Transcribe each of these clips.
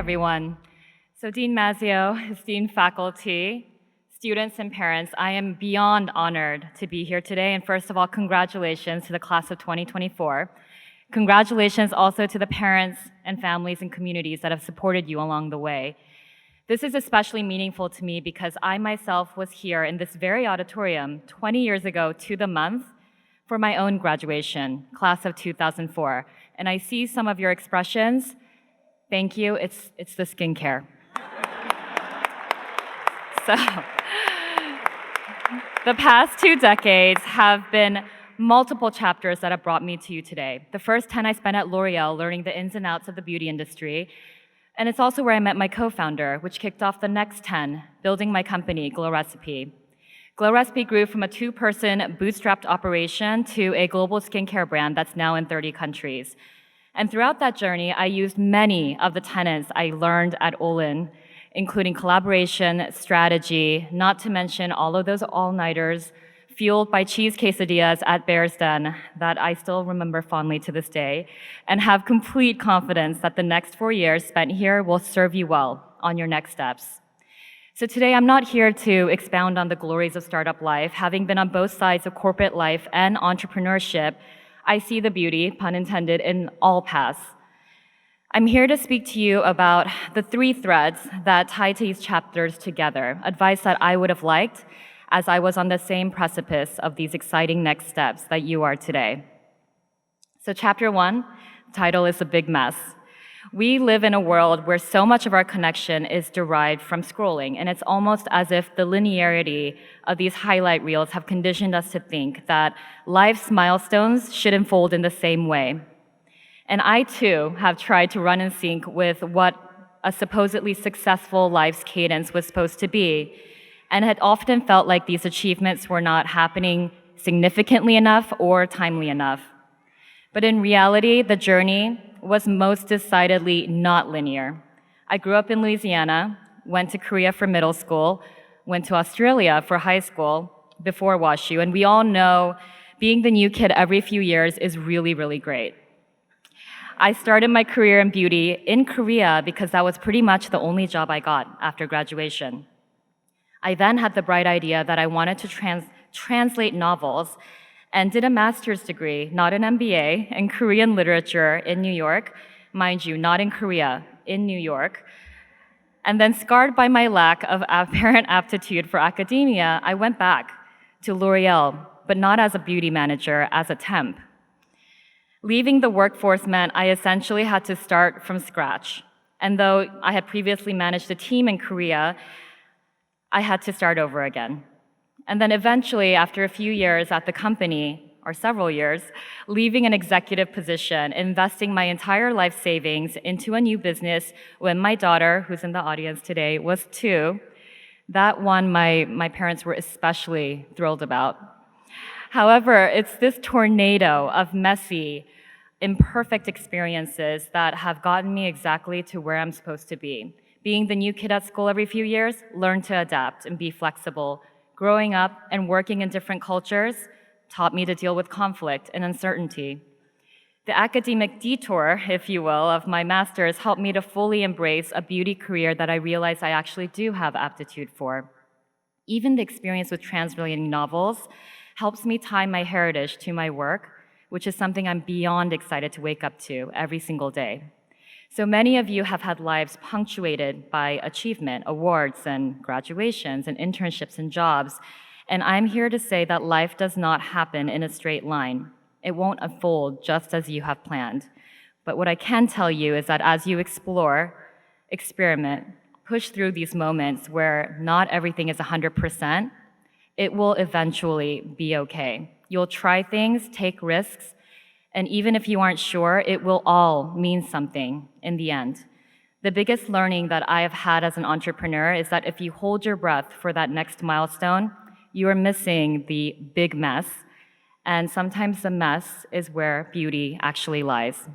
everyone. So Dean Mazzio, esteemed faculty, students and parents, I am beyond honored to be here today. And first of all, congratulations to the class of 2024. Congratulations also to the parents and families and communities that have supported you along the way. This is especially meaningful to me because I myself was here in this very auditorium 20 years ago to the month for my own graduation, class of 2004. And I see some of your expressions. Thank you, it's the skincare. So, the past 2 decades have been multiple chapters that have brought me to you today. The first 10 I spent at L'Oreal learning the ins and outs of the beauty industry. And it's also where I met my co-founder, which kicked off the next 10, building my company, Glow Recipe. Glow Recipe grew from a 2-person bootstrapped operation to a global skincare brand that's now in 30 countries. And throughout that journey, I used many of the tenets I learned at Olin, including collaboration, strategy, not to mention all of those all-nighters fueled by cheese quesadillas at Bear's Den that I still remember fondly to this day, and have complete confidence that the next 4 years spent here will serve you well on your next steps. So today I'm not here to expound on the glories of startup life. Having been on both sides of corporate life and entrepreneurship, I see the beauty, pun intended, in all paths. I'm here to speak to you about the 3 threads that tie these chapters together, advice that I would have liked as I was on the same precipice of these exciting next steps that you are today. So chapter 1, the title is A Big Mess. We live in a world where so much of our connection is derived from scrolling, and it's almost as if the linearity of these highlight reels have conditioned us to think that life's milestones should unfold in the same way. And I too have tried to run in sync with what a supposedly successful life's cadence was supposed to be, and had often felt like these achievements were not happening significantly enough or timely enough. But in reality, the journey was most decidedly not linear. I grew up in Louisiana, went to Korea for middle school, went to Australia for high school before WashU, and we all know being the new kid every few years is really, really great. I started my career in beauty in Korea because that was pretty much the only job I got after graduation. I then had the bright idea that I wanted to translate novels and did a master's degree, not an MBA, in Korean literature in New York. Mind you, not in Korea, in New York. And then scarred by my lack of apparent aptitude for academia, I went back to L'Oreal, but not as a beauty manager, as a temp. Leaving the workforce meant I essentially had to start from scratch. And though I had previously managed a team in Korea, I had to start over again. And then eventually, after a few years at the company, or several years, leaving an executive position, investing my entire life savings into a new business when my daughter, who's in the audience today, was 2. That one my parents were especially thrilled about. However, it's this tornado of messy, imperfect experiences that have gotten me exactly to where I'm supposed to be. Being the new kid at school every few years, learn to adapt and be flexible. Growing up and working in different cultures taught me to deal with conflict and uncertainty. The academic detour, if you will, of my master's helped me to fully embrace a beauty career that I realized I actually do have aptitude for. Even the experience with translating novels helps me tie my heritage to my work, which is something I'm beyond excited to wake up to every single day. So many of you have had lives punctuated by achievement, awards, and graduations, and internships and jobs. And I'm here to say that life does not happen in a straight line. It won't unfold just as you have planned. But what I can tell you is that as you explore, experiment, push through these moments where not everything is 100%, it will eventually be okay. You'll try things, take risks, and even if you aren't sure, it will all mean something in the end. The biggest learning that I have had as an entrepreneur is that if you hold your breath for that next milestone, you are missing the big mess. And sometimes the mess is where beauty actually lies.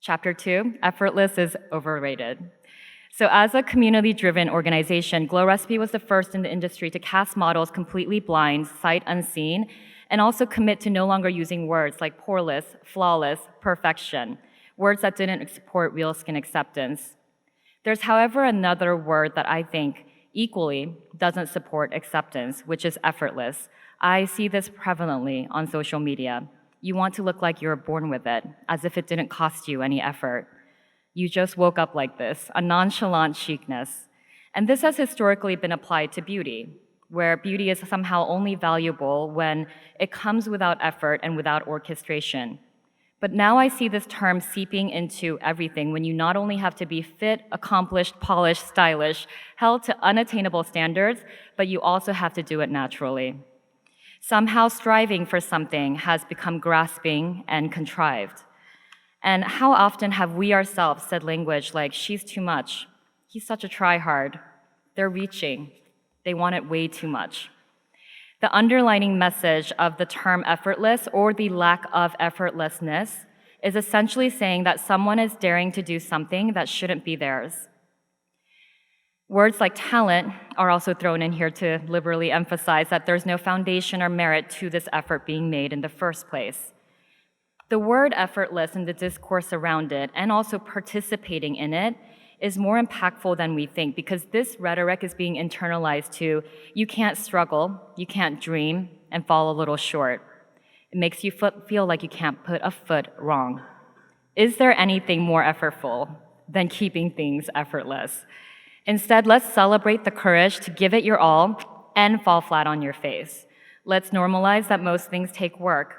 Chapter 2, effortless is overrated. So as a community-driven organization, Glow Recipe was the first in the industry to cast models completely blind, sight unseen, and also commit to no longer using words like poreless, flawless, perfection, words that didn't support real skin acceptance. There's, however, another word that I think equally doesn't support acceptance, which is effortless. I see this prevalently on social media. You want to look like you were born with it, as if it didn't cost you any effort. You just woke up like this, a nonchalant chicness. And this has historically been applied to beauty, where beauty is somehow only valuable when it comes without effort and without orchestration. But now I see this term seeping into everything when you not only have to be fit, accomplished, polished, stylish, held to unattainable standards, but you also have to do it naturally. Somehow striving for something has become grasping and contrived. And how often have we ourselves said language like, she's too much, he's such a try-hard, they're reaching, they want it way too much. The underlining message of the term effortless or the lack of effortlessness is essentially saying that someone is daring to do something that shouldn't be theirs. Words like talent are also thrown in here to liberally emphasize that there's no foundation or merit to this effort being made in the first place. The word effortless and the discourse around it, and also participating in it, is more impactful than we think because this rhetoric is being internalized to you can't struggle, you can't dream, and fall a little short. It makes you feel like you can't put a foot wrong. Is there anything more effortful than keeping things effortless? Instead, let's celebrate the courage to give it your all and fall flat on your face. Let's normalize that most things take work.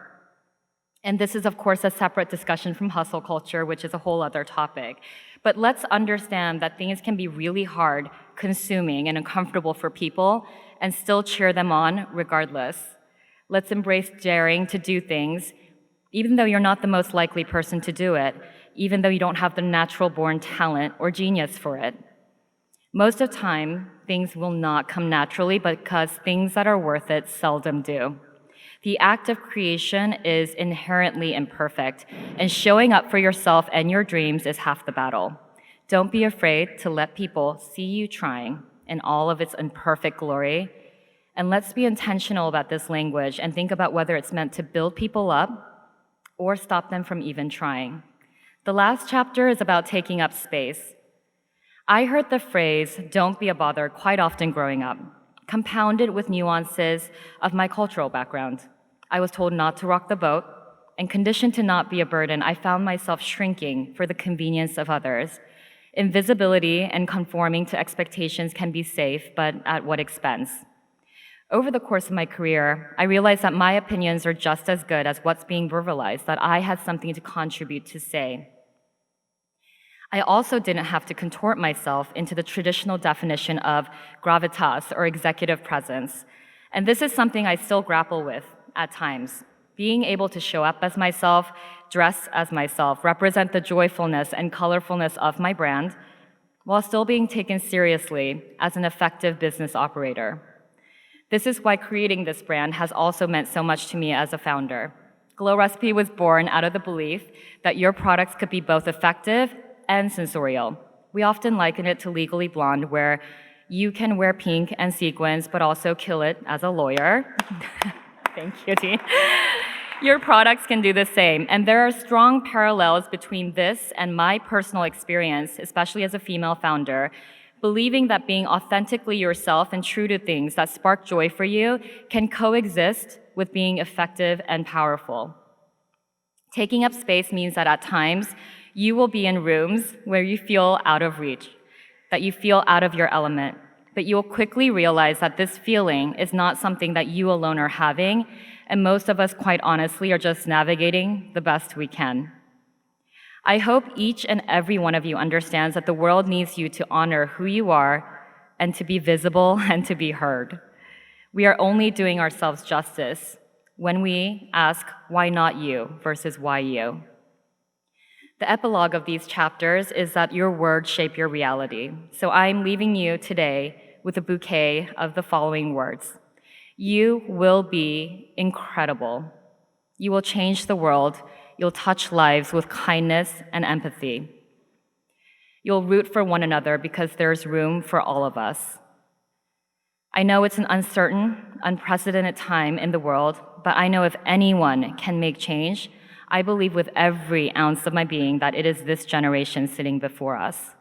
And this is, of course, a separate discussion from hustle culture, which is a whole other topic. But let's understand that things can be really hard, consuming, and uncomfortable for people, and still cheer them on regardless. Let's embrace daring to do things, even though you're not the most likely person to do it, even though you don't have the natural-born talent or genius for it. Most of the time, things will not come naturally because things that are worth it seldom do. The act of creation is inherently imperfect, and showing up for yourself and your dreams is half the battle. Don't be afraid to let people see you trying in all of its imperfect glory, and let's be intentional about this language and think about whether it's meant to build people up or stop them from even trying. The last chapter is about taking up space. I heard the phrase, "don't be a bother," quite often growing up, compounded with nuances of my cultural background. I was told not to rock the boat, and conditioned to not be a burden, I found myself shrinking for the convenience of others. Invisibility and conforming to expectations can be safe, but at what expense? Over the course of my career, I realized that my opinions are just as good as what's being verbalized, that I had something to contribute to say. I also didn't have to contort myself into the traditional definition of gravitas or executive presence. And this is something I still grapple with at times. Being able to show up as myself, dress as myself, represent the joyfulness and colorfulness of my brand, while still being taken seriously as an effective business operator. This is why creating this brand has also meant so much to me as a founder. Glow Recipe was born out of the belief that your products could be both effective and sensorial. We often liken it to Legally Blonde, where you can wear pink and sequins, but also kill it as a lawyer. Thank you, Dean. Your products can do the same, and there are strong parallels between this and my personal experience, especially as a female founder, believing that being authentically yourself and true to things that spark joy for you can coexist with being effective and powerful. Taking up space means that at times, you will be in rooms where you feel out of reach, that you feel out of your element, but you will quickly realize that this feeling is not something that you alone are having, and most of us, quite honestly, are just navigating the best we can. I hope each and every one of you understands that the world needs you to honor who you are and to be visible and to be heard. We are only doing ourselves justice when we ask, why not you, versus why you. The epilogue of these chapters is that your words shape your reality. So I'm leaving you today with a bouquet of the following words. You will be incredible. You will change the world. You'll touch lives with kindness and empathy. You'll root for one another because there's room for all of us. I know it's an uncertain, unprecedented time in the world, but I know if anyone can make change, I believe with every ounce of my being that it is this generation sitting before us.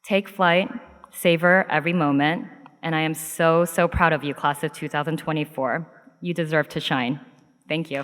Take flight, savor every moment, and I am so, so proud of you, class of 2024. You deserve to shine. Thank you.